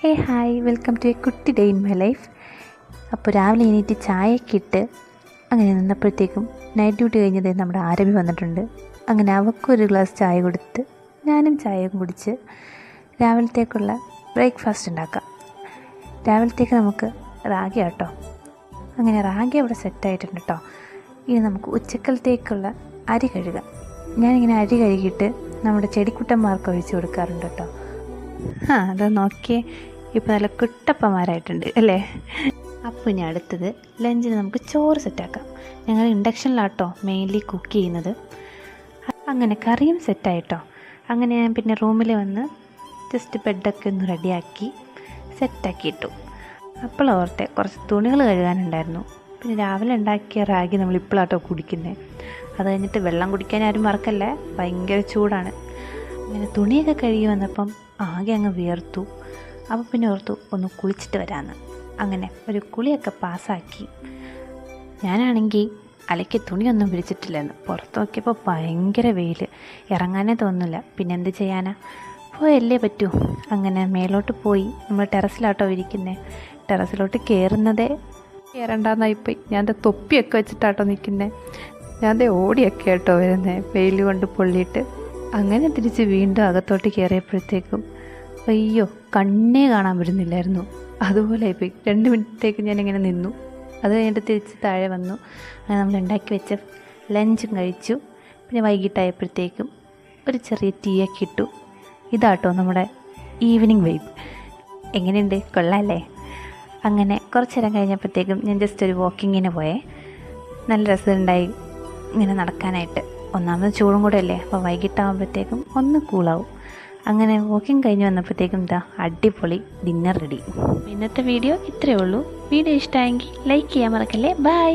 Hey hi, welcome to a കുട്ടി day in my life. അപ്പോൾ രാവിലെ എണീറ്റ് ചായയൊക്കെ ഇട്ട് അങ്ങനെ നിന്നപ്പോഴത്തേക്കും നൈറ്റ് ഡ്യൂട്ടി കഴിഞ്ഞത് നമ്മുടെ ആരബി വന്നിട്ടുണ്ട്. അങ്ങനെ അവൾക്കൊരു ഗ്ലാസ് ചായ കൊടുത്ത് ഞാനും ചായയും കുടിച്ച് രാവിലത്തേക്കുള്ള ബ്രേക്ക്ഫാസ്റ്റ് ഉണ്ടാക്കാം. രാവിലത്തേക്ക് നമുക്ക് റാഗി കേട്ടോ. അങ്ങനെ റാഗി അവിടെ സെറ്റായിട്ടുണ്ട് കേട്ടോ. ഇനി നമുക്ക് ഉച്ചക്കലത്തേക്കുള്ള അരി കഴുകാം. ഞാനിങ്ങനെ അരി കഴുകിയിട്ട് നമ്മുടെ ചെടിക്കുട്ടന്മാർക്ക് ഒഴിച്ച് കൊടുക്കാറുണ്ട് കേട്ടോ. അത് നോക്കിയേ, ഇപ്പോൾ നല്ല കുട്ടപ്പന്മാരായിട്ടുണ്ട് അല്ലേ. അപ്പോൾ ഇനി അടുത്തത് ലഞ്ചിന് നമുക്ക് ചോറ് സെറ്റാക്കാം. ഞങ്ങൾ ഇൻഡക്ഷനിലാട്ടോ മെയിൻലി കുക്ക് ചെയ്യുന്നത്. അങ്ങനെ കറിയും സെറ്റായിട്ടോ. അങ്ങനെ ഞാൻ പിന്നെ റൂമിൽ വന്ന് ജസ്റ്റ് ബെഡൊക്കെ ഒന്ന് റെഡിയാക്കി സെറ്റാക്കി ഇട്ടു. അപ്പോൾ ഓർത്തെ കുറച്ച് തുണികൾ കഴുകാനുണ്ടായിരുന്നു. പിന്നെ രാവിലെ ഉണ്ടാക്കിയ റാഗി നമ്മൾ ഇപ്പോഴാട്ടോ കുടിക്കുന്നത്. അത് കഴിഞ്ഞിട്ട് വെള്ളം കുടിക്കാൻ ആരും മറക്കല്ലേ, ഭയങ്കര ചൂടാണ്. അങ്ങനെ തുണിയൊക്കെ കഴുകി വന്നപ്പം ആകെ അങ്ങ് വിയർത്തു. അപ്പോൾ പിന്നെ ഓർത്തു ഒന്ന് കുളിച്ചിട്ട് വരാമെന്ന്. അങ്ങനെ ഒരു കുളിയൊക്കെ പാസ്സാക്കി. ഞാനാണെങ്കിൽ അലയ്ക്ക് തുണിയൊന്നും വിരിച്ചിട്ടില്ലെന്ന്. പുറത്ത് നോക്കിയപ്പോൾ ഭയങ്കര വെയിൽ, ഇറങ്ങാനേ തോന്നില്ല. പിന്നെ എന്ത് ചെയ്യാനാ, പോയല്ലേ പറ്റൂ. അങ്ങനെ മേലോട്ട് പോയി. നമ്മൾ ടെറസിലാട്ടോ ഇരിക്കുന്നത്. ടെറസിലോട്ട് കയറണ്ടെന്നായിപ്പോയി. ഞാൻ തൊപ്പിയൊക്കെ വെച്ചിട്ടാട്ടോ നിൽക്കുന്നത്. ഞാൻ ഓടിയൊക്കെ കേട്ടോ വരുന്നത്, വെയിൽ കൊണ്ട് പൊള്ളിയിട്ട്. അങ്ങനെ തിരിച്ച് വീണ്ടും അകത്തോട്ട് കയറിയപ്പോഴത്തേക്കും അയ്യോ, കണ്ണേ കാണാൻ പറ്റുന്നില്ലായിരുന്നു. അതുപോലെ ആയിപ്പോയി. 2 മിനിറ്റത്തേക്ക് ഞാനിങ്ങനെ നിന്നു. അത് കഴിഞ്ഞിട്ട് തിരിച്ച് താഴെ വന്നു. അങ്ങനെ നമ്മൾ ഉണ്ടാക്കി വെച്ച ലഞ്ചും കഴിച്ചു. പിന്നെ വൈകിട്ടായപ്പോഴത്തേക്കും ഒരു ചെറിയ ടീയൊക്കെ ഇട്ടു. ഇതാട്ടോ നമ്മുടെ ഈവനിങ് വൈബ്. എങ്ങനെയുണ്ട്, കൊള്ളാമല്ലേ? അങ്ങനെ കുറച്ച് നേരം കഴിഞ്ഞപ്പോഴത്തേക്കും ഞാൻ ജസ്റ്റ് ഒരു വാക്കിങ്ങിന് പോയേ. നല്ല രസമുണ്ടായി ഇങ്ങനെ നടക്കാനായിട്ട്. ഒന്നാമത് ചൂടും കൂടെ അല്ലേ, അപ്പോൾ വൈകിട്ടാകുമ്പോഴത്തേക്കും ഒന്ന് കൂളാവും. അങ്ങനെ വാക്കിംഗ് കഴിഞ്ഞ് വന്നപ്പോഴത്തേക്കും അടിപൊളി ഡിന്നർ റെഡി. ഇന്നത്തെ വീഡിയോ ഇത്രയേ ഉള്ളൂ. വീഡിയോ ഇഷ്ടമായെങ്കിൽ ലൈക്ക് ചെയ്യാൻ മറക്കല്ലേ. ബൈ.